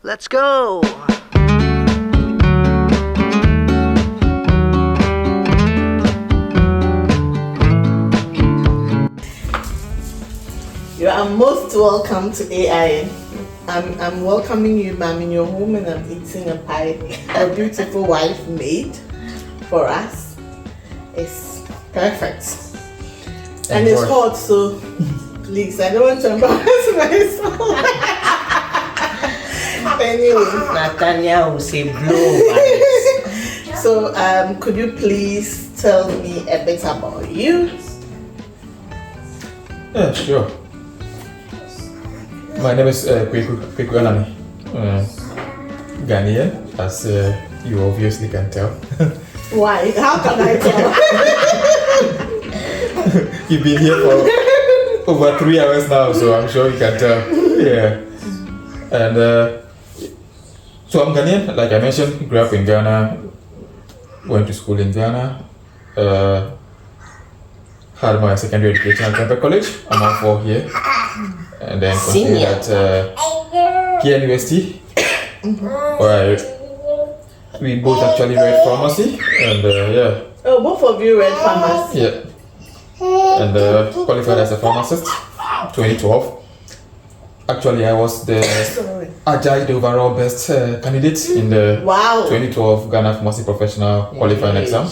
Let's go. You are most welcome to AIN. I'm welcoming you, ma'am, in your home, and I'm eating a pie your beautiful wife made for us. It's perfect. And it's hot, so please, I don't want to embarrass myself. Anyway. Natanya will say blow. So, could you please tell me a bit about you? Yeah, sure. My name is Kwaku Anane. Ghanaian, as you obviously can tell. Why? How can I tell? You've been here for over 3 hours now, so I'm sure you can tell. Yeah. And so I'm Ghanaian, like I mentioned, grew up in Ghana, went to school in Ghana, had my secondary education at Childcare College. I'm now 4 here. And then continued at Ghan University, where we both actually read pharmacy, and yeah. Oh, both of you read pharmacy? Yeah. And qualified as a pharmacist, 2012. Actually, I was the adjudged overall best candidate in the 2012 Ghana Pharmacy Professional qualifying exam.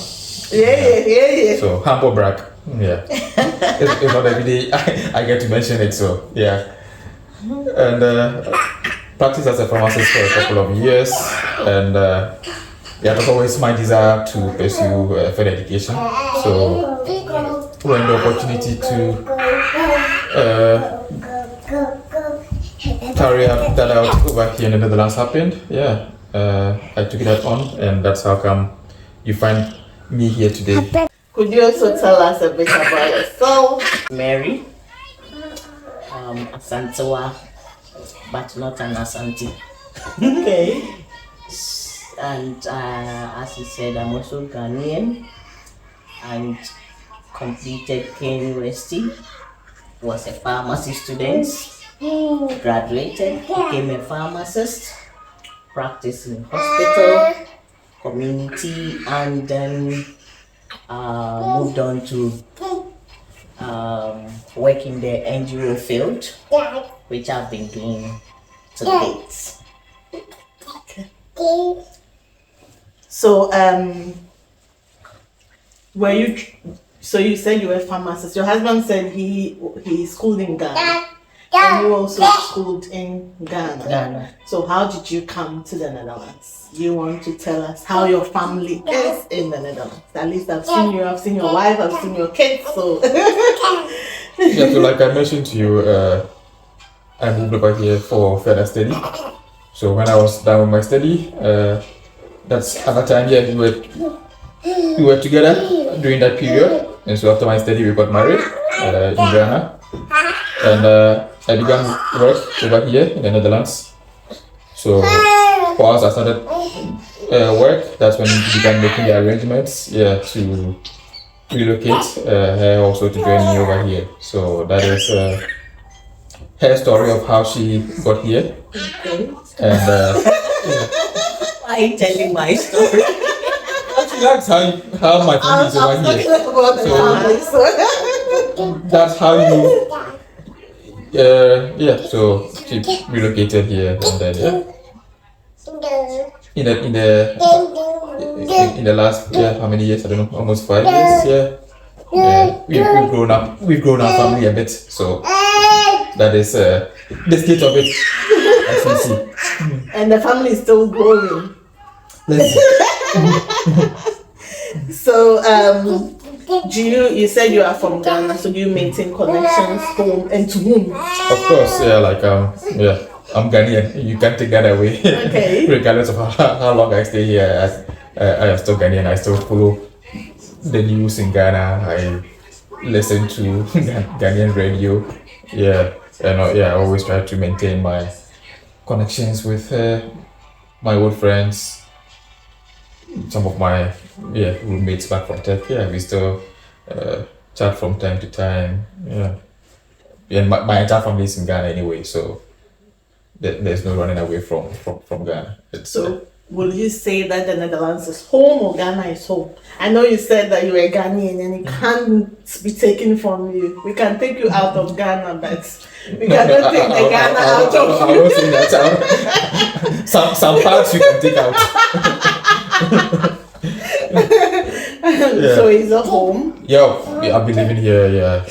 Yeah. So, humble brag. Yeah. It's not every day I get to mention it, so yeah. And practiced as a pharmacist for a couple of years, and yeah, it was always my desire to pursue further education. So when the opportunity to carry that out over here in the Netherlands happened, yeah, I took that on, and that's how come you find me here today. Could you also tell us a bit about yourself? Mary, Asantewaa, but not an Asante. Okay. And as he said, I'm also Ghanaian and completed Ghan University. Was a pharmacy student, graduated, became a pharmacist, practiced in hospital, community, and then moved on to work in the NGO field, which I've been doing to date. So, so you said you were a pharmacist. Your husband said he schooled in Ghana. And you also schooled in Ghana. So how did you come to the Netherlands? You want to tell us how your family is in the Netherlands? At least I've seen you, I've seen your wife, I've seen your kids, so... Yeah, so like I mentioned to you, I moved over here for further study. So when I was done with my study, that's another time, yeah, we were together during that period. And so after my study, we got married in Ghana. And I began work over here in the Netherlands. So for us, I started work. That's when we began making the arrangements, yeah, to relocate her also to join me over here. So that is her story of how she got here. Okay. And Why are you telling my story? actually, that's how my family is over here. So that's how you. Yeah. So she relocated here, and then yeah. In the last how many years? I don't know, almost 5 years. Yeah. We've grown up. We've grown our family a bit. So that is the state of it, as you see. And the family is still growing. Let's see. So, you said you are from Ghana, so do you maintain connections home and to whom? Of course, yeah, like I'm Ghanaian. You can't take that away. Okay. Regardless of how long I stay here, I am still Ghanaian. I still follow the news in Ghana. I listen to Ghanaian radio. Yeah, and I always try to maintain my connections with my old friends. Some of my roommates back from Turkey. Yeah, we still chat from time to time. Yeah, and my entire family is in Ghana anyway, so there's no running away from Ghana. So, will you say that the Netherlands is home or Ghana is home? I know you said that you were Ghanaian and it can't be taken from you. We can take you out of Ghana, but we cannot take the Ghana out of I you. won't say that. Some parts you can take out. So it's a home. Yeah, I've been living here,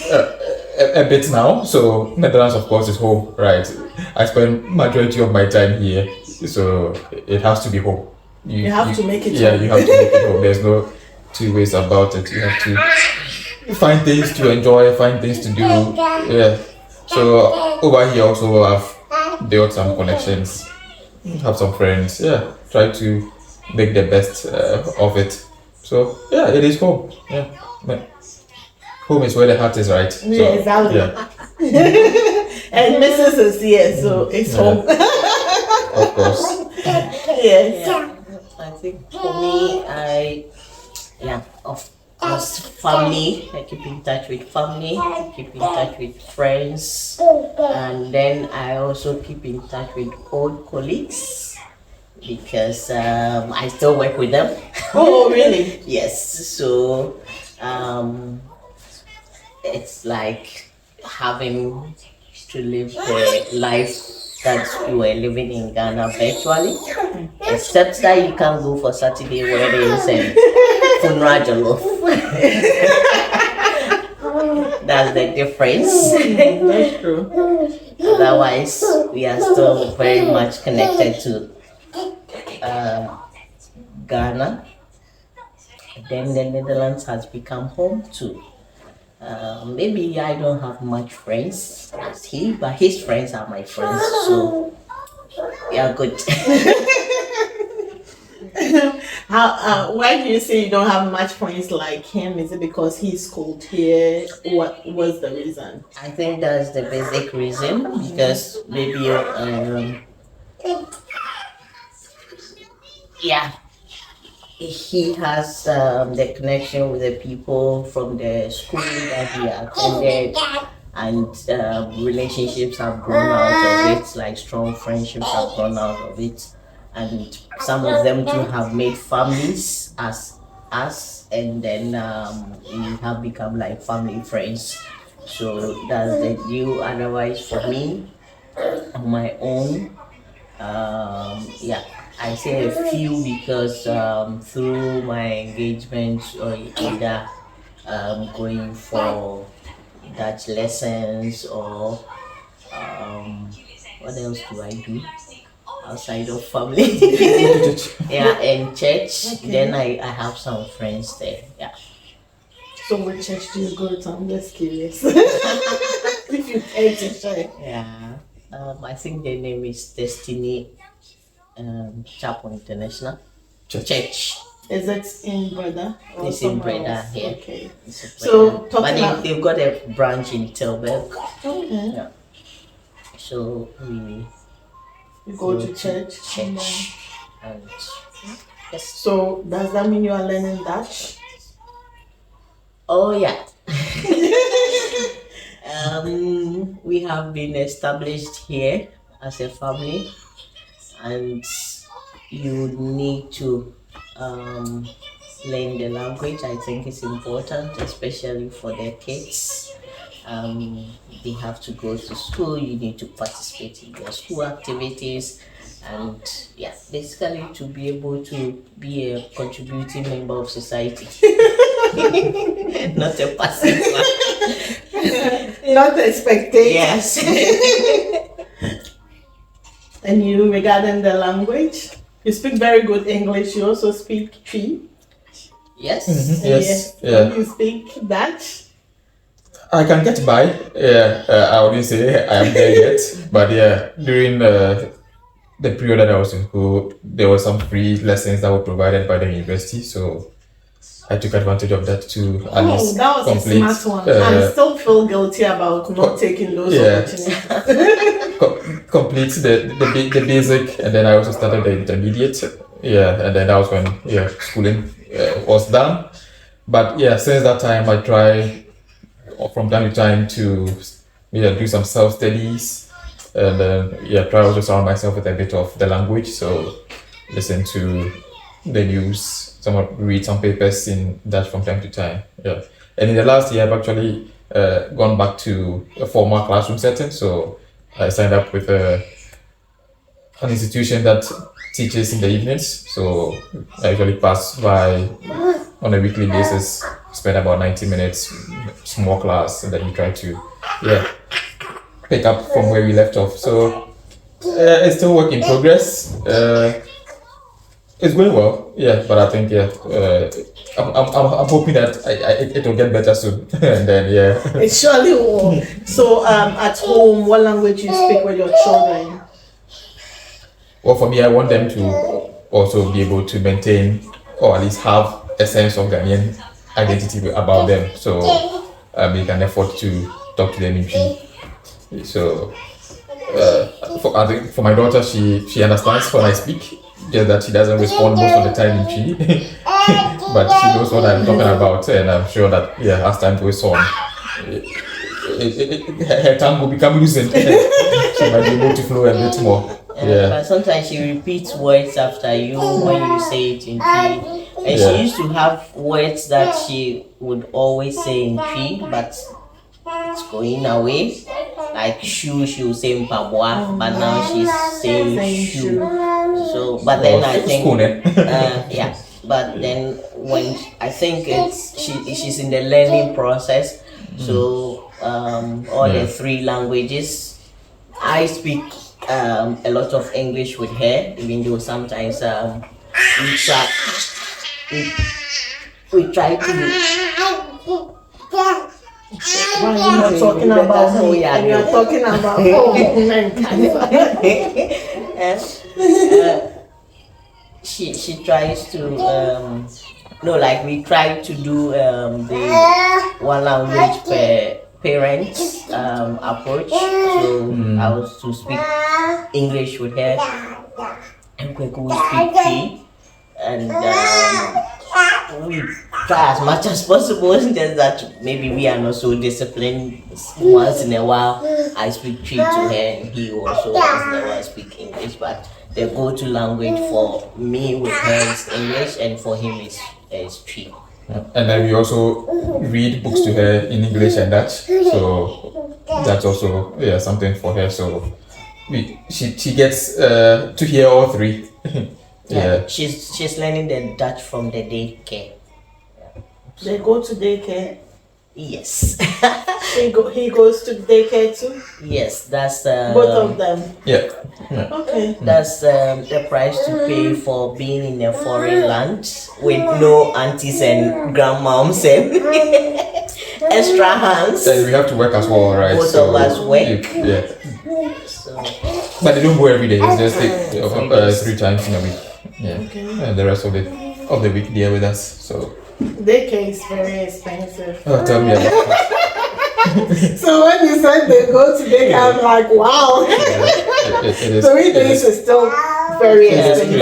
a bit now. So Netherlands, of course, is home, right? I spend majority of my time here, so it has to be home. You have to make it Yeah, home. you have to make it home. There's no two ways about it. You have to find things to enjoy, find things to do. Yeah. So over here also I've built some connections, have some friends. Yeah, try to make the best of it. So yeah, it is home. Yeah, but home is where the heart is, right? So, Yeah, exactly. Yeah, And Mrs. is here, so it's Yeah. home. of course. Yes. I think for me, of course, family. I keep in touch with family, I keep in touch with friends, and then I also keep in touch with old colleagues because I still work with them. Oh, really? Yes, so it's like having to live the life that you were living in Ghana virtually, except that you can't go for Saturday weddings and funeral jollof. That's the difference. That's true. Otherwise, we are still very much connected to Ghana. Then the Netherlands has become home too. Maybe I don't have much friends as he, but his friends are my friends, so we are good. Why do you say you don't have much friends like him? Is it because he's schooled here? What was the reason? I think that's the basic reason because maybe he has the connection with the people from the school that he attended, and relationships have grown out of it, like strong friendships have grown out of it, and some of them too have made families as us, and then we have become like family friends. So that's the deal. Otherwise, for me, on my own, I say a few because through my engagements or either going for Dutch lessons or what else do I do outside of family? Yeah, and church. Okay. Then I have some friends there. Yeah. So which church do you go to? I'm just curious. If you care to share. Yeah. I think the name is Destiny Chapel International Church. Is it in Breda? Or It's in somewhere Breda else? here. Okay. It's in So, Breda. talking But about- they've got a branch in Tilburg. Okay. Yeah. So we You go to church. and then- church and yes. So does that mean you are learning Dutch? Oh yeah. We have been established here as a family, and you need to learn the language. I think it's important, especially for the kids. They have to go to school. You need to participate in their school activities, and basically to be able to be a contributing member of society. Not a passive one. Not expectation. Yes. And you, regarding the language, you speak very good English. You also speak Twi. Yes. Yes. Yeah. Yeah. You speak Dutch. I can get by. Yeah, I wouldn't say I am there yet, but yeah, during the period that I was in school, there were some free lessons that were provided by the university, so I took advantage of that to at Oh, least that was complete. a smart one. I still feel guilty about not taking those yeah. opportunities. Complete the basic, and then I also started the intermediate. Yeah, and then that was when schooling was done. But yeah, since that time I try from time to time to do some self studies, and then try also surround myself with a bit of the language. So listen to the news, read some papers in Dutch from time to time. Yeah, and in the last year, I've actually gone back to a formal classroom setting. So I signed up with an institution that teaches in the evenings. So I usually pass by on a weekly basis, spend about 90 minutes, small class, and then you try to pick up from where we left off. So it's still work in progress. It's going well, but I think I'm hoping that it will get better soon, and then it surely will. So at home, what language you speak with your children? Well, for me, I want them to also be able to maintain or at least have a sense of Ghanaian identity about them, so they can afford to talk to them in Twi. So I think for my daughter, she understands when I speak. Just that she doesn't respond most of the time in Twi, but she knows what I'm talking about, and I'm sure that as time goes on, her tongue will become loosened. She might be able to flow a bit more. But sometimes she repeats words after you when you say it in Twi. And she used to have words that she would always say in Twi, but it's going away. Like shoe, she would say mpaboa, but now she's saying shoe. So, but then I think, but then when I think she's in the learning process. So all the three languages, I speak a lot of English with her, even though sometimes we try to. Why are you talking about me? And you're talking about she tries to we try to do the one language per parent approach. So I was to speak English with her, and Kwaku will speak Twi, and we try as much as possible. Just that maybe we are not so disciplined. Once in a while, I speak Twi to her, and he also once in a while speak English. But the go-to language for me with her is English, and for him is Twi. And then we also read books to her in English and Dutch. So that's also something for her. So she gets to hear all three. She's learning the Dutch from the daycare. They go to daycare? Yes. He goes to daycare too? Yes, that's both of them. Yeah. Okay. That's the price to pay for being in a foreign land with no aunties and grandmoms and extra hands. And we have to work as well, right? Both of us work. So. But they don't go every day. It's just 3 times in a week. Yeah. Okay. And the rest of the week they are with us. So daycare is very expensive. Oh, tell me about it. So when you said they go to daycare, I'm like, wow. It is. 3 days is still very expensive.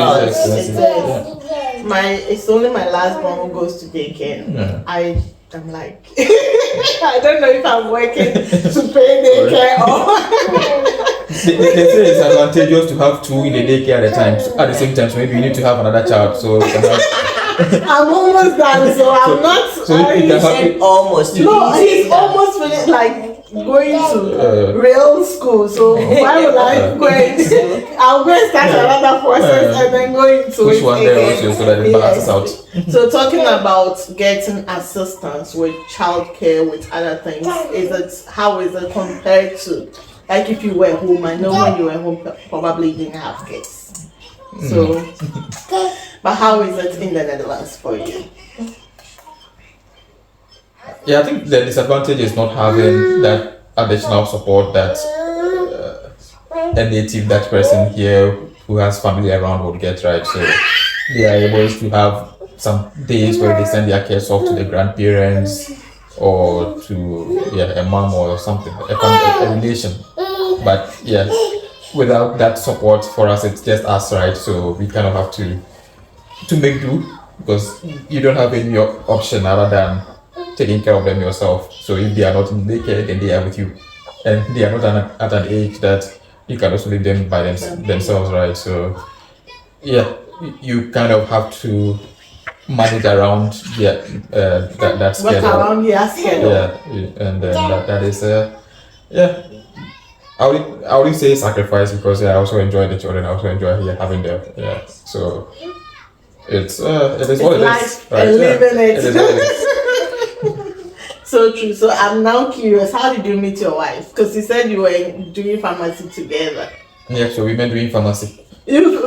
It's only my last born who goes to daycare. Yeah. I'm like, I don't know if I'm working to pay daycare or. They say it's advantageous to have 2 in the daycare at the same time. So maybe you need to have another child. So you can have. I'm almost done, so I'm not. So you can have almost. No, he's almost finished, like going to real school. So why would I go and I'll go and start another process and then go into push it one again. there also so that it balances out. So talking about getting assistance with childcare, with other things, how is it compared to like if you were home? I know when you were home probably you didn't have kids. So but how is it in the Netherlands for you? Yeah, I think the disadvantage is not having that additional support that a native Dutch person here who has family around would get, right? So they are able to have some days where they send their kids off to the grandparents or to a mom or something, a relation. But without that support for us, it's just us, right? So we kind of have to make do because you don't have any option other than taking care of them yourself. So if they are not in daycare, then they are with you, and they are not at an age that you can also leave them by themselves, right? So yeah, you kind of have to manage around that Work schedule. around your schedule. Yeah, and then that is yeah. I would say sacrifice because I also enjoy the children. I also enjoy having them. Yeah, so it is what it is. Life Right? and living it. It is what it is. So true. So I'm now curious. How did you meet your wife? Because you said you were doing pharmacy together. Yeah, so we met doing pharmacy. You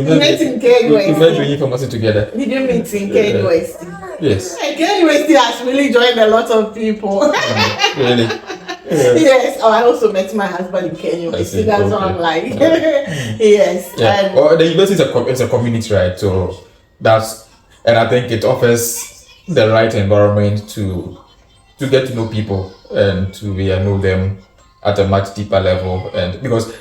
met in KUST. We met doing pharmacy together. Did you meet in KUST? Yes. KUST has really joined a lot of people. Really? Yeah. Yes. Oh, I also met my husband in KUST. That's what I'm like. Yes. Yeah. Well, the university is a community, right? So and I think it offers the right environment to get to know people and to know them at a much deeper level. And because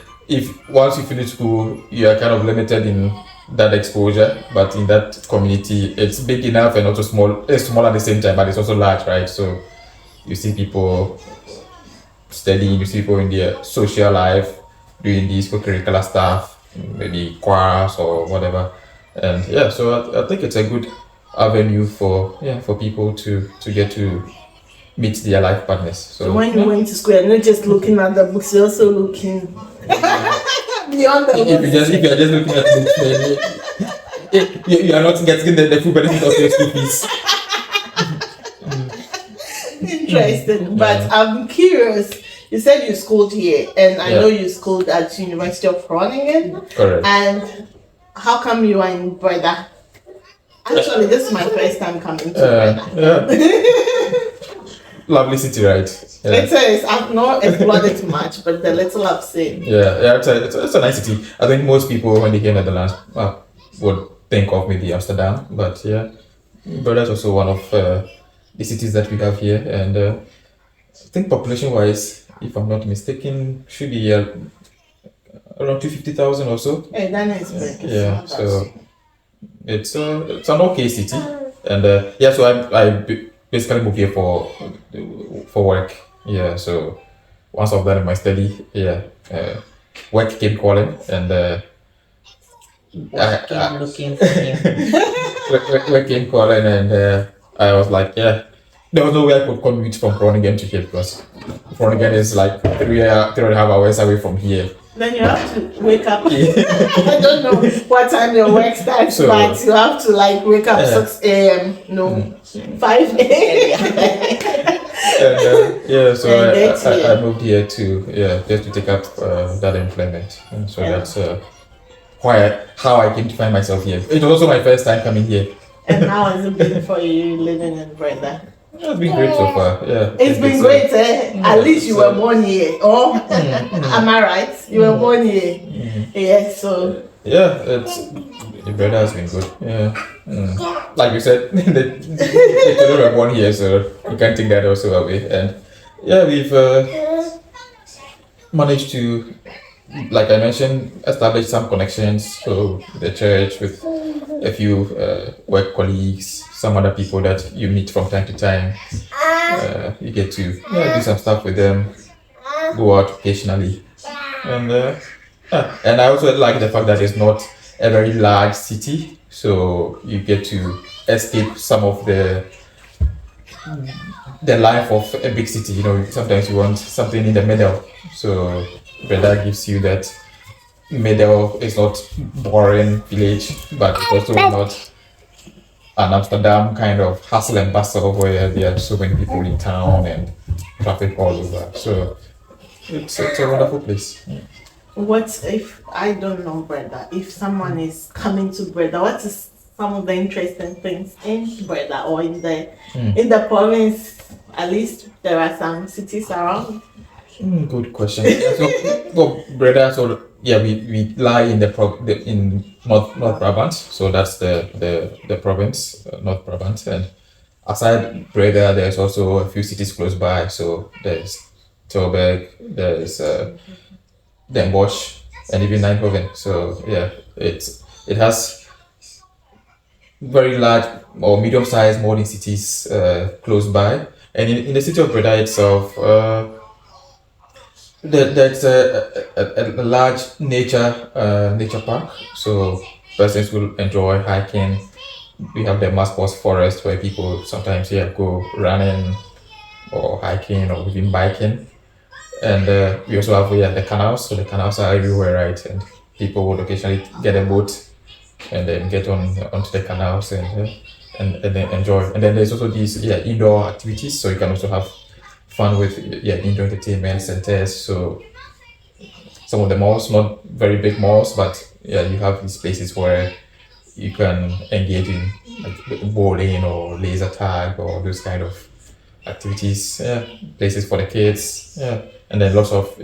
once you finish school, you are kind of limited in that exposure, but in that community, it's big enough and also small. It's small at the same time, but it's also large, right? So you see people studying, you see people in their social life doing these co-curricular stuff, maybe choirs or whatever. And yeah, so I think it's a good avenue for people to get to meet their life partners. So when you went to school, you're not just looking at the books, you're also looking beyond the books. If you're just looking at the books, you are not getting the full benefit of your school fees. Interesting, but I'm curious. You said you schooled here, and I know you schooled at University of Groningen. Correct. And how come you are in Breda? Actually, this is my first time coming to Breda. Yeah. Lovely city, right? Yeah. It is. I've not explored it much, but the little I've seen. Yeah, it's a nice city. I think most people, when they came to the Netherlands, would think of maybe Amsterdam, but yeah, Breda is also one of the cities that we have here, and I think population-wise, if I'm not mistaken, should be around 250,000 or so. Hey, that is big. Yeah, so it's an okay city, and so I basically moved here for work. Yeah, so once I've done my study, work came calling, and looking for him. work came calling, and I was like, there was no way I could commute from Groningen to here because Groningen is like 3.5 hours away from here. Then you have to wake up. I don't know what time your work starts, but you have to like wake up 6 a.m. No, 5 a.m. And so I moved here to just to take up that employment, and so that's how I came to find myself here. It was also my first time coming here. And how has it been for you living in Breda? It's been great so far. Yeah, it's been great. At least you were born here. Oh, am I right? You were born here. Yeah. So. Yeah, the Breda has been good. Yeah. Like you said, the children were born here, so you can't take that also away. And yeah, we've managed to, like I mentioned, establish some connections. So with the church, with a few work colleagues, some other people that you meet from time to time. You get to do some stuff with them, go out occasionally, and I also like the fact that it's not a very large city, so you get to escape some of the life of a big city. You know, sometimes you want something in the middle, so Breda gives you that middle. It's not boring village, but it's also not an Amsterdam kind of hustle and bustle where there are so many people in town and traffic all over. So it's a wonderful place. What if I don't know Breda? If someone is coming to Breda, what is some of the interesting things in Breda or in the province? At least there are some cities around. Good question. Breda. So we lie in in North Brabant. So that's the province, North Brabant. And aside Breda, there's also a few cities close by. So there's Tilburg, there's Den Bosch, and even Nijmegen. So yeah, it has very large or medium-sized modern cities close by. And in the city of Breda itself, There's a large nature park, so persons will enjoy hiking. We have the Maspos Forest where people sometimes go running or hiking or even biking. And we also have the canals. So the canals are everywhere, right? And people would occasionally get a boat and then get onto the canals and then enjoy. And then there's also these indoor activities. So you can also have fun with indoor entertainment centers. So some of the malls, not very big malls, but you have these places where you can engage in like bowling or laser tag or those kind of activities. Yeah, places for the kids. Yeah, and then lots of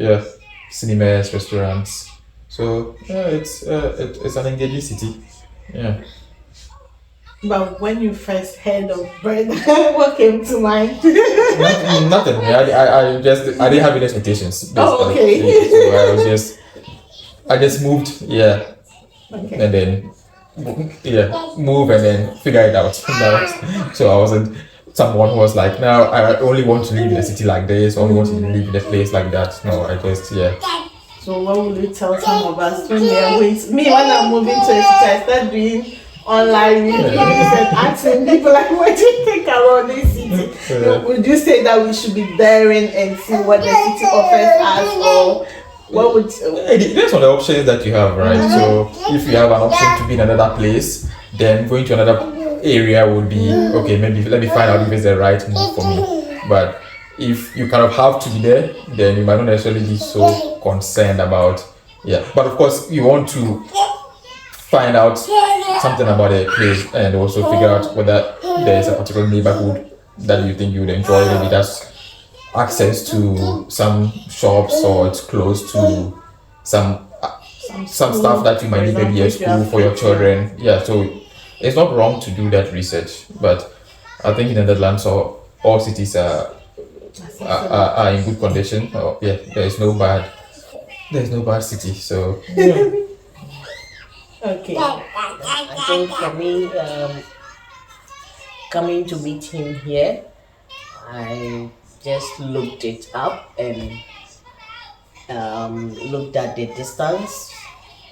cinemas, restaurants. So it's an engaging city. Yeah. But when you first heard of Breda, what came to mind? Nothing. I didn't have any expectations. Oh, okay. So I just moved. Yeah. Okay. And then move and then figure it out. So I wasn't someone who was like, now I only want to live in a city like this, only want to live in a place like that. No, I just So what will you tell some of us when we are going to, me when I'm moving to a city, I start doing online reviews and asking people like, what do you think about this city? Would you say that we should be daring and see what the city offers us, or what would it depends on the options that you have, right? So if you have an option to be in another place, then going to another area would be okay, maybe let me find out if it's the right move for me. But if you kind of have to be there, then you might not necessarily be so concerned about but of course you want to find out something about a place and also figure out whether there's a particular neighborhood that you think you would enjoy. Maybe that's access to some shops or it's close to some stuff that you might need, maybe a school for your children. Yeah, so it's not wrong to do that research, but I think in the Netherlands all cities are in good condition. There's no bad city. So okay. I think for me, coming to meet him here, I just looked it up and looked at the distance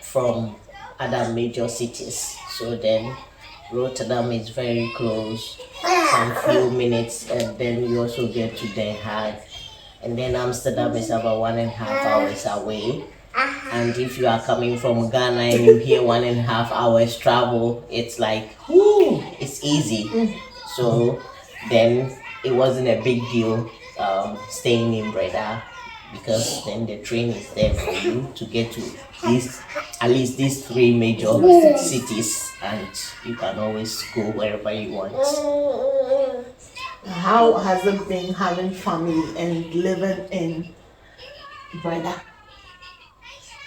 from other major cities. So then Rotterdam is very close, some few minutes, and then you also get to Den Haag. And then Amsterdam is about 1.5 hours away. And if you are coming from Ghana and you hear 1.5 hours travel, it's like, whoo, it's easy. So then it wasn't a big deal staying in Breda, because then the train is there for you to get to at least these 3 major cities, and you can always go wherever you want. How has it been having family and living in Breda?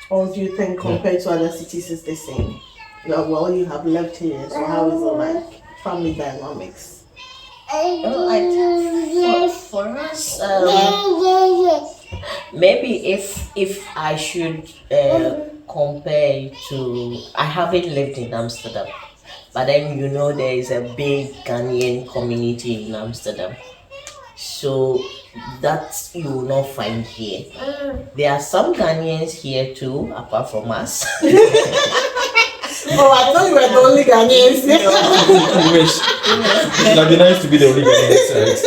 Or do you think compared to other cities it's the same? Well, you have lived here, so how is it like family dynamics? For us, maybe if I should compare to, I haven't lived in Amsterdam, but then there is a big Ghanaian community in Amsterdam, so that you will not find here. There are some Ghanaians here too, apart from us. Oh, I thought you were the only Ghanaians. I wish. It would be nice to be the only Ghanaians, right?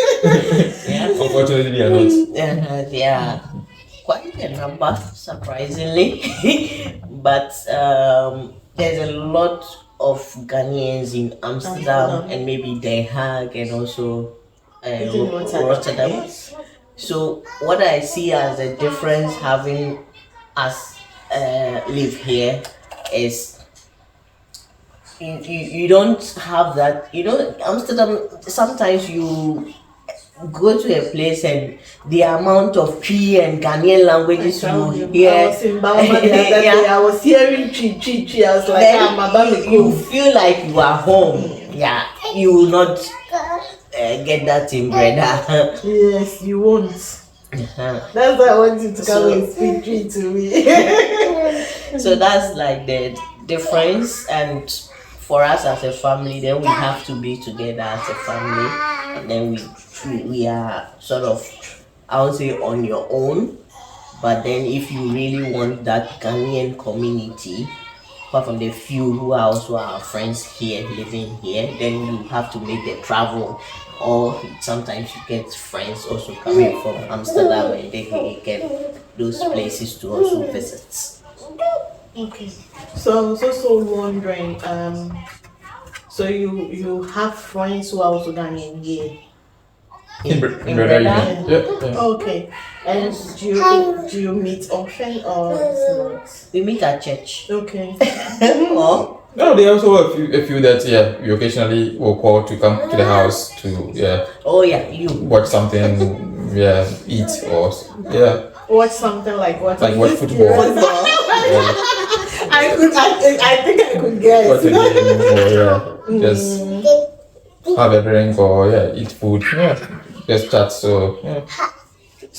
Unfortunately, they are not. They are quite a number, surprisingly. But there's a lot of Ghanaians in Amsterdam and maybe Den Haag and also Rotterdam. So what I see as a difference having us live here is you don't have that. Amsterdam, sometimes you go to a place and the amount of tree and Ghanaian languages you hear. I was in Bama the other day. I was hearing tree. I was like, then you feel like you are home. Yeah, you will not get that in Breda. Yes, you won't. That's why I want you to come and speak tree to me. So that's like the difference, and for us as a family, then we have to be together as a family, and then we are sort of, I would say, on your own, But then if you really want that Ghanaian community, apart from the few who are also our friends here living here, then you have to make the travel. Or sometimes you get friends also coming from Amsterdam and they get those places to also visit. Okay. So I was also wondering, so you have friends who are also Ghanaian here? In in Breda, Breda. yeah. Okay. And do you meet often or not? We meet at church. Okay. Or No, there are also a few that we occasionally will call to come to the house to watch something, eat or Watch something like what? like watch football. I think I could guess. Watch a game or just have a drink or eat food. Just chat. So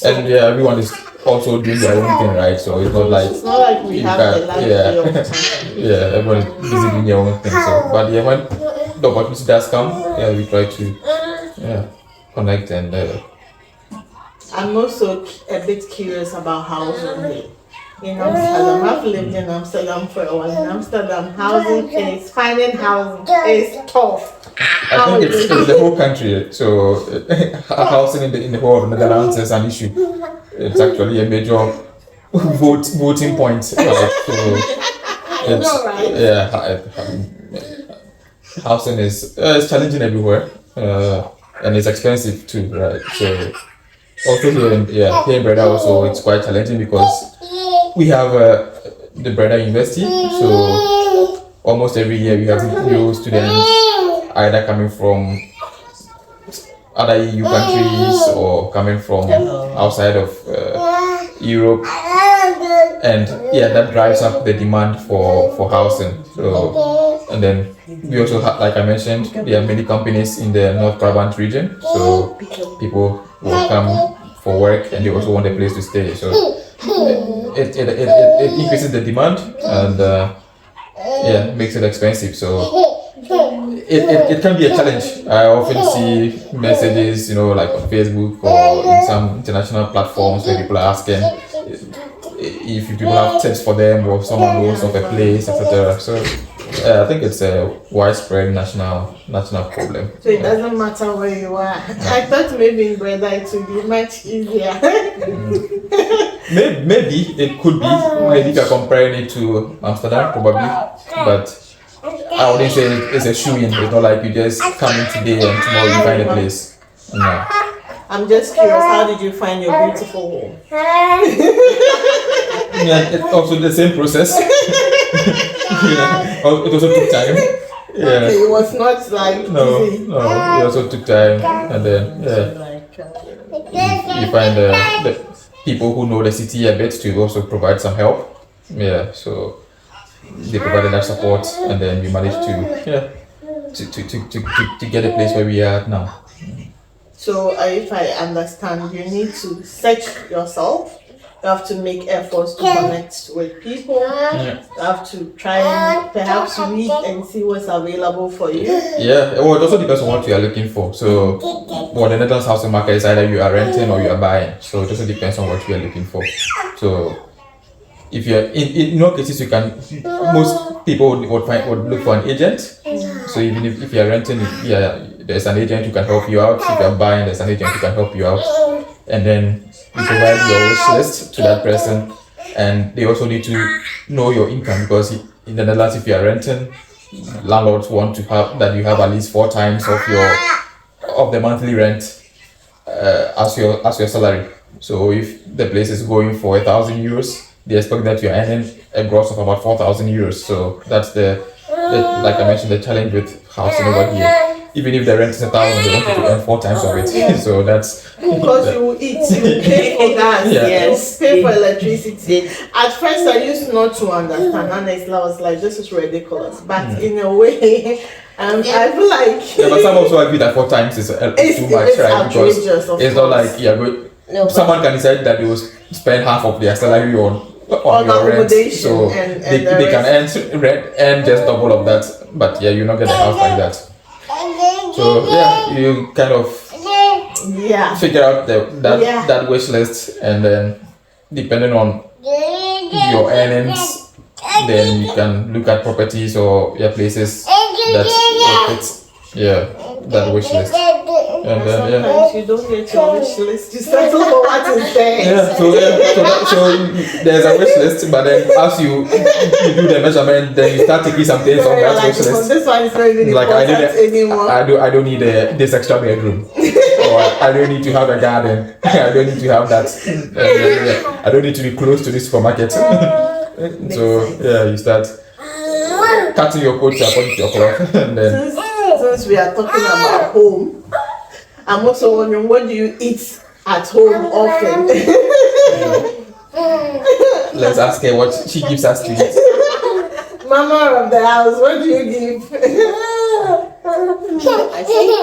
and everyone is also doing their own thing, right? So it's not like we you have can't- the life of time. everyone is busy doing their own thing. So but when the opportunity does come, we try to connect and I'm also a bit curious about housing in Amsterdam. I've lived in Amsterdam for a while. In Amsterdam, finding housing is tough. I think it's the whole country. So housing in the whole of the Netherlands is an issue. It's actually a major voting point. Right? So housing is challenging everywhere, and it's expensive too, right? So also here in Breda also it's quite challenging because we have the Breda University. So almost every year we have new students either coming from other EU countries or coming from outside of Europe, and that drives up the demand for housing. So and then we also have, like I mentioned, there are many companies in the North Brabant region, so people will come for work and they also want a place to stay. So it increases the demand and makes it expensive. So it can be a challenge. I often see messages, like on Facebook or in some international platforms where people are asking if people have tips for them or someone knows of a place, etc. So I think it's a widespread national problem. So it doesn't matter where you are. I thought maybe in Breda it would be much easier. Maybe it could be. Maybe if you're comparing it to Amsterdam, probably. But I wouldn't say it's a shoe-in. It's not like you just come in today and tomorrow you find a place. No. I'm just curious, how did you find your beautiful home? It's also the same process. It also took time. Okay, it was not like easy. No, it also took time, and then you find the people who know the city a bit to also provide some help. So they provided that support, and then we managed to get a place where we are now. So if I understand, you need to search yourself. You have to make efforts to connect with people. You have to try and perhaps read and see what's available for you. Well, it also depends on what you are looking for. So, the Netherlands housing market is either you are renting or you are buying. So, it also depends on what you are looking for. So, if you are in no cases, you can. Most people would look for an agent. So, even if you are renting, there's an agent who can help you out. If you are buying, there's an agent who can help you out. And then you provide your wish list to that person, and they also need to know your income, because in the Netherlands, if you are renting, landlords want to have that you have at least 4 times of the monthly rent as your salary. So if the place is going for 1,000 euros, they expect that you are earning a gross of about 4,000 euros. So that's the like I mentioned, the challenge with housing over here. Even if the rent is 1,000, they want you to earn 4 times of it. So that's because you eat, you pay for gas, Yes. you pay for electricity. At first, I used not to understand. Honestly, I was like, this is ridiculous. But in a way, I feel like but some also argue that 4 times is too much, right? Because it's not like someone can decide that they will spend half of their salary on your rent, so and they can earn just double of that. But you not get a house like that. So you kind of figure out that wish list, and then depending on your earnings, then you can look at properties or places that fit that wish list. And sometimes you don't get your wish list. You settle for what is there. so there's a wish list, but then as you do the measurement, then you start taking some things from that Like, wish list. this one is not even Like important anymore. I don't need this extra bedroom, or I don't need to have a garden. I don't need to have that. I don't need to be close to this supermarket. So you start cutting your coat according to your cloth, and then. Since we are talking about home, I'm also wondering, what do you eat at home often? Let's ask her what she gives us to eat. Mama of the house, what do you give?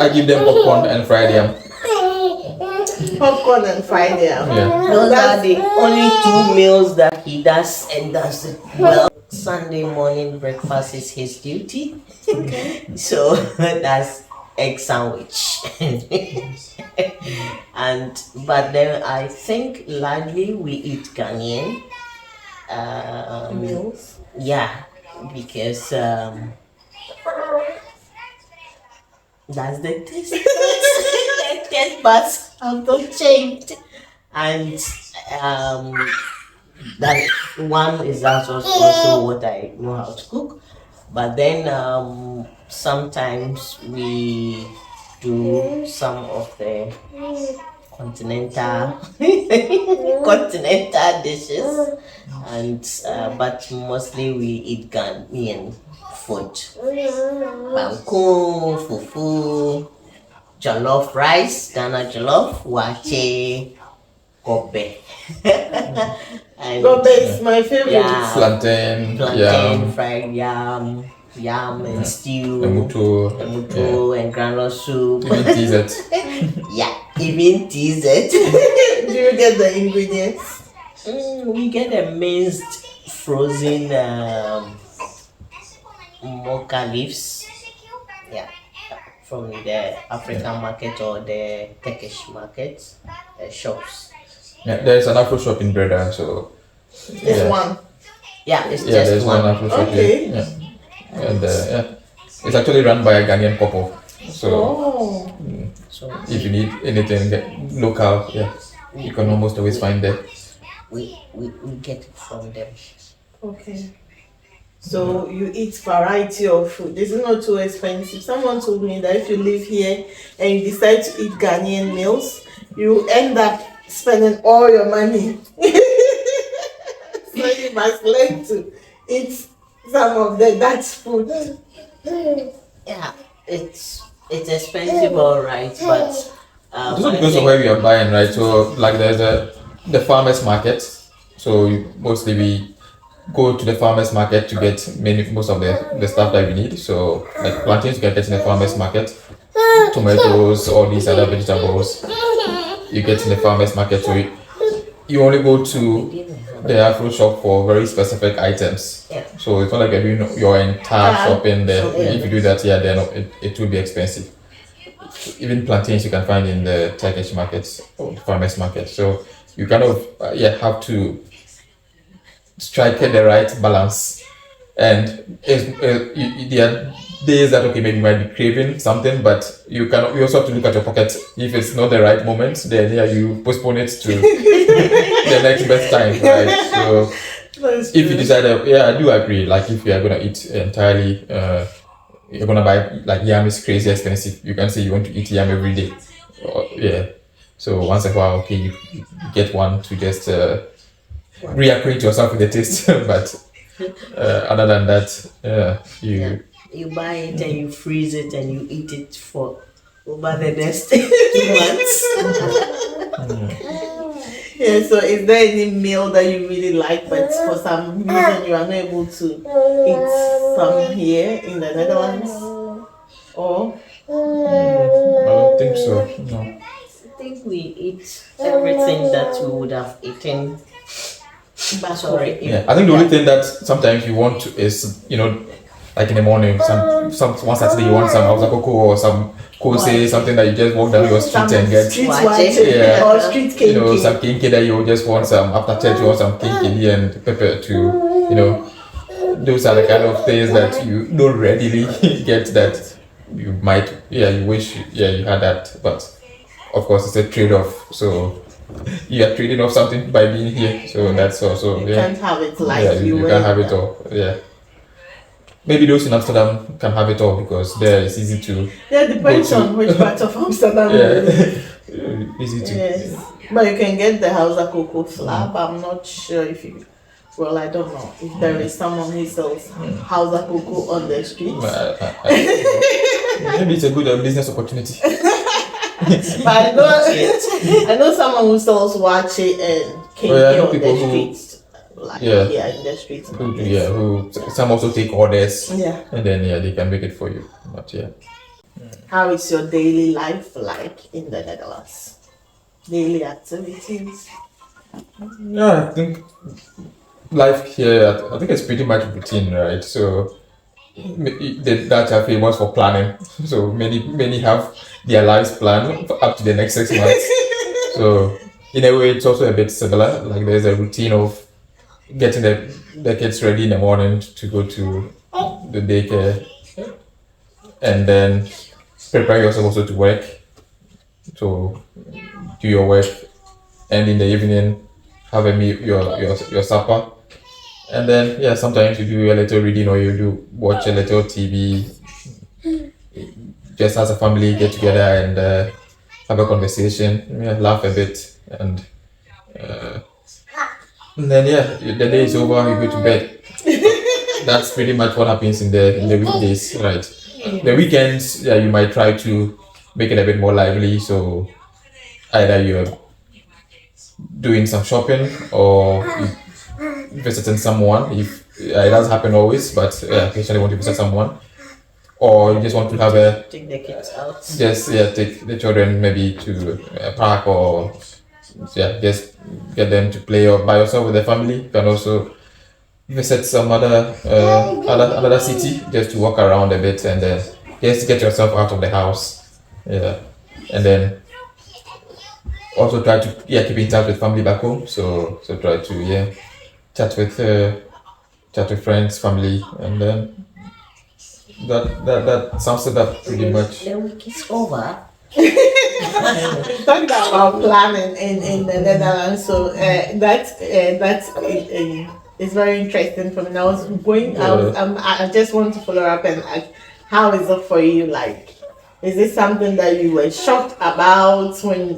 I give them popcorn and fried yam. Popcorn and fried yam. Yeah. Those are the only 2 meals that he does and does it well. Sunday morning breakfast is his duty. So that's egg sandwich. But then I think largely we eat Ghanaian Meals. yeah, because that's the taste. The taste buds have not changed, and that one is also what I know how to cook. But then sometimes we do some of the continental dishes, and but mostly we eat Ghanaian food. Banku, fufu, jollof rice, Ghana jollof, wache, kobe. Gobe is my favorite. Yeah, Plantain, plantain, fried yam and stew, emuto, and groundnut soup. even dessert. Yeah, even dessert. Do you get the ingredients? We get a minced frozen mocha leaves. Yeah, from the African market or the Turkish market shops. Yeah, there's an Afro shop in Breda, so It's one. Yeah, it's yeah, just there's one one. Afro shop Okay. here. Yeah. And it's actually run by a Ghanaian couple. So Oh. So if you need anything local, you can almost always find them. we get it from them. Okay. So you eat variety of food. This is not too expensive. Someone told me that if you live here and you decide to eat Ghanaian meals, you end up spending all your money. So you must learn to eat some of that food. Yeah, it's expensive, all right, but It also depends on where we are buying, right? So like there's the farmers market. So mostly we go to the farmers market to get most of the stuff that we need. So like plantains you can get in the farmers market, tomatoes, all these other vegetables you get in the farmers market. So you only go to the Afro shop for very specific items. Yeah. So it's not like you're doing your entire shopping there. Yeah. If you do that, then it will be expensive. Even plantains you can find in the Turkish markets or the farmers market. So you kind of have to strike the right balance. And there are days that maybe you might be craving something, but you also have to look at your pocket. If it's not the right moment, then you postpone it to the next best time, right? So if you decide, I do agree. Like if you are gonna eat entirely, you're gonna buy like yam is crazy expensive. You can say you want to eat yam every day. So once in a while, okay, you get one to just reacquaint yourself with the taste, but other than that, you buy it and you freeze it and you eat it for over the next 2 months. Yeah, so is there any meal that you really like, but for some reason you are not able to eat some here in the Netherlands? Or? I don't think so. No. I think we eat everything that we would have eaten. But Sorry. I think the only thing that sometimes you want to is, like in the morning, one Saturday you want some Hausa cocoa or some kose, something that you just walk down your street and get. Street watching or street kinky. You know, some kinky that you just want some after church, you want some kinky and pepper to, you know. Those are the kind of things that you don't readily get that you might, you wish, you had that. But of course, it's a trade-off. So you are trading off something by being here. So that's also, you can't have it like you can't have it all. Yeah. Maybe those in Amsterdam can have it all because there it's easy to. Yeah, depends on which part of Amsterdam. Easy to. Yes, but you can get the Hausa cocoa slab. I'm not sure if you. Well, I don't know if there is someone who sells Hausa cocoa on the street. Maybe it's a good business opportunity. But I know someone who sells wache and cake on the streets. Like in the streets. Who some also take orders. Yeah. And then they can make it for you. But how is your daily life like in the Netherlands? Daily activities? Yeah, I think life here, I think it's pretty much routine, right? So the Dutch are famous for planning. So many have their lives planned up to the next 6 months. So in a way, it's also a bit similar. Like there's a routine of getting the kids ready in the morning to go to the daycare, and then prepare yourself also to work. So do your work, and in the evening have a meal, your supper. And then sometimes you do a little reading or you do watch a little TV. Just as a family get together and have a conversation, laugh a bit, and then the day is over, you go to bed. That's pretty much what happens in the weekdays, right? The weekends, you might try to make it a bit more lively. So either you're doing some shopping or visiting someone. If it doesn't happen always, but occasionally want to visit someone, or you just want to have take the kids out. Just take the children maybe to a park, or just get them to play, or by yourself with the family. You can also visit some another city just to walk around a bit and just get yourself out of the house. And then also try to keep in touch with family back home. So try to chat with friends, family, and then that sums it up pretty much. The week is over. Talking about planning in the Netherlands, so that's it's very interesting for me. I was going. I just want to follow up and ask, how is it for you? Like, is it something that you were shocked about when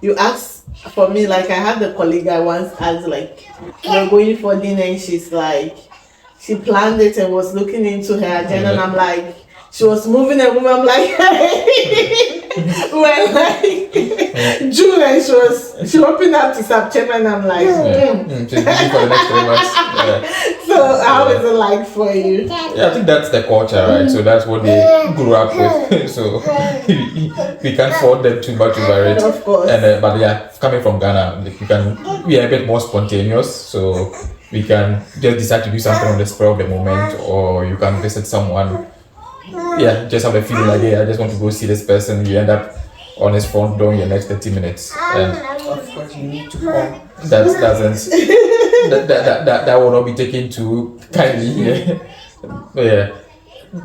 you asked? For me, like I had a colleague I once asked, like, we're going for dinner, and she's like, she planned it and was looking into her agenda, and I'm like, she was moving a room. I'm like, well, like June, and she opened up to September, and I'm like, she's busy for the next 3 months. So how is it like for you? I think that's the culture, right? So that's what they grew up with. So we can't fault them too much over it. Of course. And but coming from Ghana, we are a bit more spontaneous. So we can just decide to do something on the spur of the moment, or you can visit someone. Just have a feeling like, I just want to go see this person. You end up on his front door in the next 30 minutes. And of course, you need to come. That will not be taken too kindly here.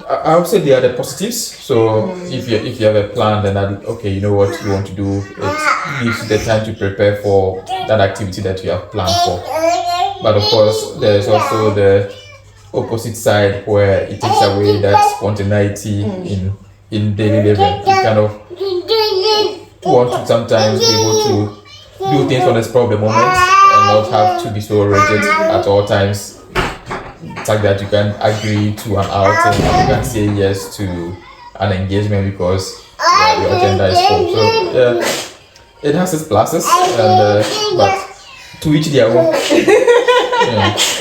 I would say they are the positives. So if you have a plan, then you know what you want to do. It gives you the time to prepare for that activity that you have planned for. But of course, there's also the opposite side where it takes away that spontaneity in daily living. You kind of want to sometimes be able to do things on the spur of the moment and not have to be so rigid at all times. The fact that you can agree to an outing, you can say yes to an engagement because your agenda is full. So it has its pluses, but to each their own.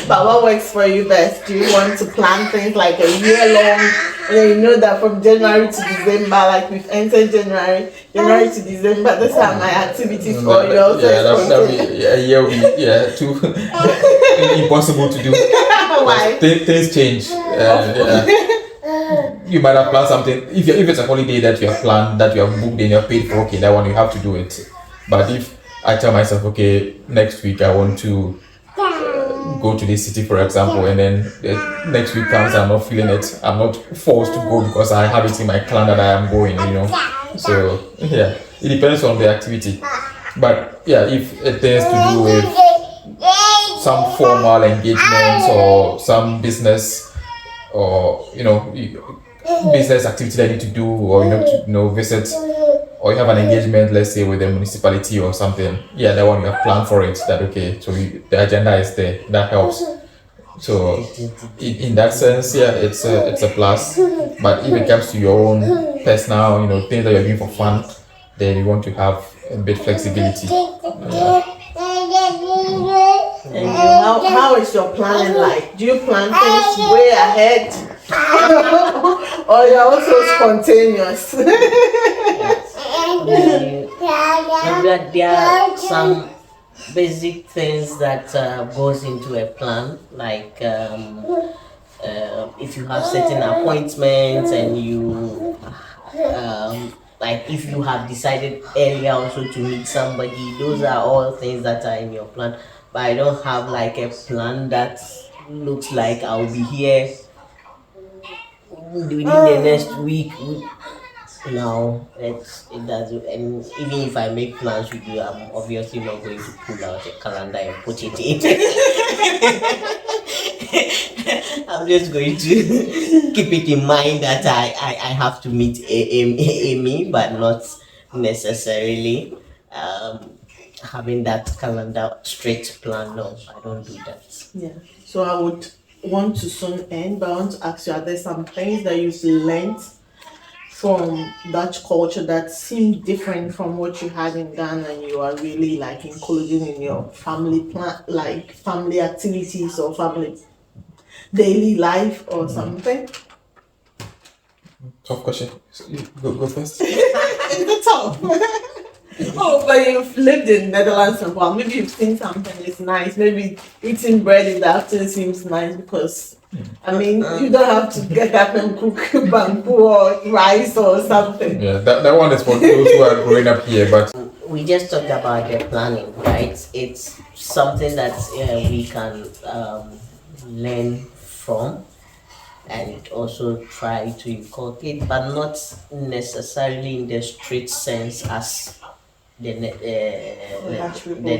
But what works for you best? Do you want to plan things like a year long, And then you know that from January to December, like we've entered January to December, these are my activities for you. Also that'll be too impossible to do. Why? Things change. You might have planned something. If it's a holiday that you have planned, that you have booked and you have paid for, okay, that one you have to do it. But if I tell myself, okay, next week I want to go to this city, for example, and then the next week comes, I'm not feeling it. I'm not forced to go because I have it in my calendar that I'm going. So yeah, it depends on the activity. But yeah, if it has to do with some formal engagements or some business or business activity that you need to do, or to visit, or you have an engagement, let's say with the municipality or something, that one you have planned for it, that okay, so the agenda is there, that helps. So in that sense, it's a plus. But if it comes to your own personal, things that you're doing for fun, then you want to have a bit flexibility. And how is your planning like? Do you plan things way ahead? Or you're also spontaneous? There are some basic things that goes into a plan, like if you have certain appointments and you like if you have decided earlier also to meet somebody, those are all things that are in your plan. But I don't have like a plan that looks like I'll be here within the next week. No, it doesn't. And even if I make plans with you, I'm obviously not going to pull out a calendar and put it in. I'm just going to keep it in mind that I have to meet Amy, but not necessarily having that calendar straight plan. No, I don't do that. Yeah. So I would want to soon end, but I want to ask you, are there some things that you've learned from Dutch culture that seem different from what you had in Ghana, and you are really like including in your family plan, like family activities or family daily life or something? Tough question. Go first. It's tough. Oh, but you've lived in Netherlands for a while. Maybe you've seen something that's nice. Maybe eating bread in the afternoon seems nice because, I mean, you don't have to get up and cook bamboo or rice or something. Yeah, that one is for those who are growing up here, but we just talked about the planning, right? It's something that we can learn from and also try to inculcate, but not necessarily in the strict sense as the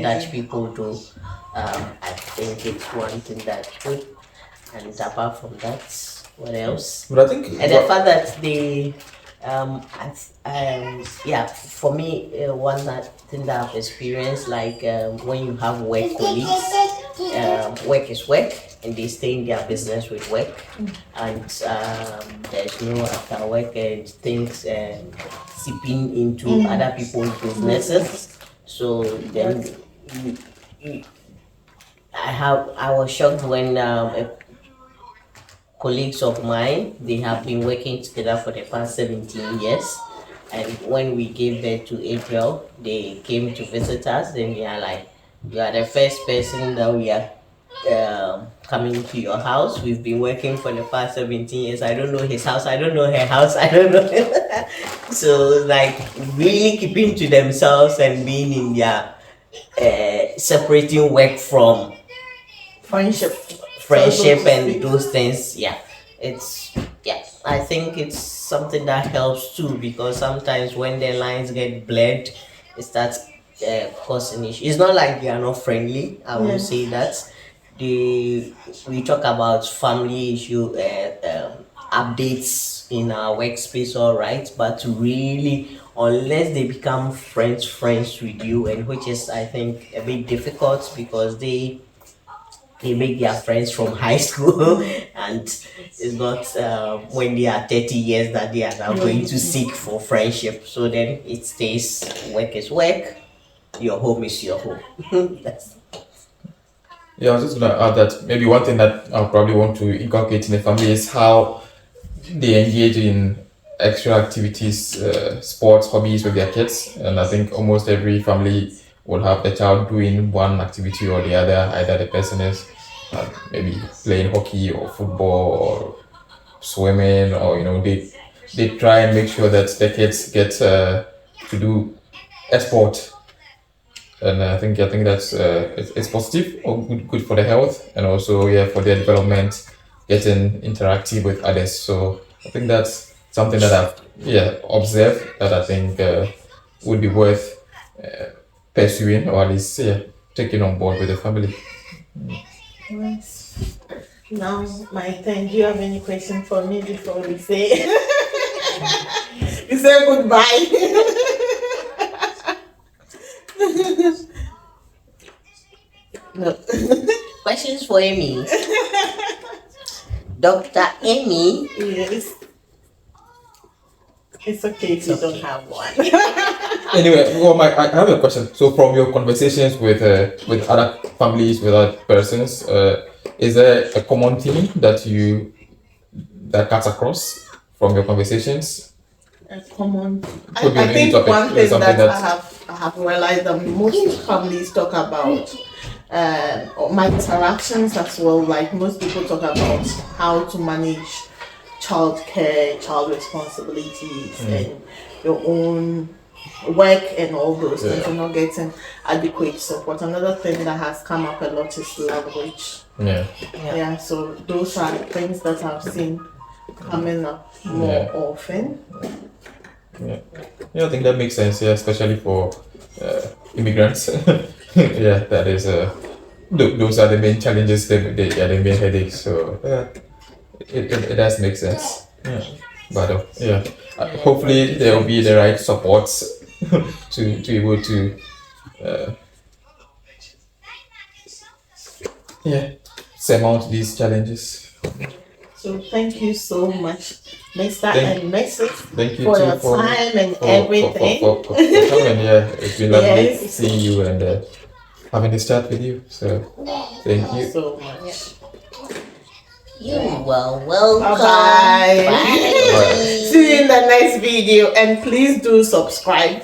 Dutch people do. I think it's one thing that's good. And apart from that, what else? But I think and the fact that they for me, one thing that I've experienced, like when you have work colleagues, work is work, and they stay in their business with work, and there's no after work things seeping into other people's businesses. So then I was shocked when colleagues of mine, they have been working together for the past 17 years. And when we gave birth to April, they came to visit us. Then they are like, you are the first person that we are coming to your house. We've been working for the past 17 years. I don't know his house. I don't know her house. I don't know. So like really keeping to themselves and being in their separating work from Friendship and those things. I think it's something that helps too, because sometimes when the lines get blurred, it starts causing issues. It's not like they are not friendly, I will say that. We talk about family issue updates in our workspace, all right, but really, unless they become friends with you, and which is I think a bit difficult because they make their friends from high school and it's not when they are 30 years that they are now going to seek for friendship. So then it stays work is work, your home is your home. Yeah, I was just going to add that maybe one thing that I'll probably want to inculcate in the family is how they engage in extra activities, sports, hobbies with their kids. And I think almost every family will have the child doing one activity or the other. Either the person is maybe playing hockey or football or swimming, or they try and make sure that the kids get to do a sport. And I think that's it's positive or good for the health, and also for their development, getting interactive with others. So I think that's something that I've observed that I think would be worth pursuing, or at least taking on board with the family. Yes. Now, my turn. Do you have any question for me before we say we say goodbye? No. Questions for Amy. Dr. Amy. Yes. It's okay if you don't have one. Anyway, well, I have a question. So, from your conversations with other families, with other persons, is there a common theme that cuts across from your conversations? A common. Could be I any think topic, one thing something that I have realized that most families talk about my interactions as well. Like most people talk about how to manage childcare, child responsibilities, and your own work and all those things. You're not getting adequate support. Another thing that has come up a lot is language. Yeah. So those are things that I've seen coming up more often. I think that makes sense. Yeah, especially for immigrants. That is. Those are the main challenges. They are the main headaches. So it does make sense. But hopefully there will be the right supports to be able to surmount these challenges. So thank you so much, Mr. and Mrs. Thank you for too your time and everything. For coming. It's been lovely seeing you and having this chat with you. So thank you so much. You are welcome. Bye. Bye. See you in the next video, and please do subscribe.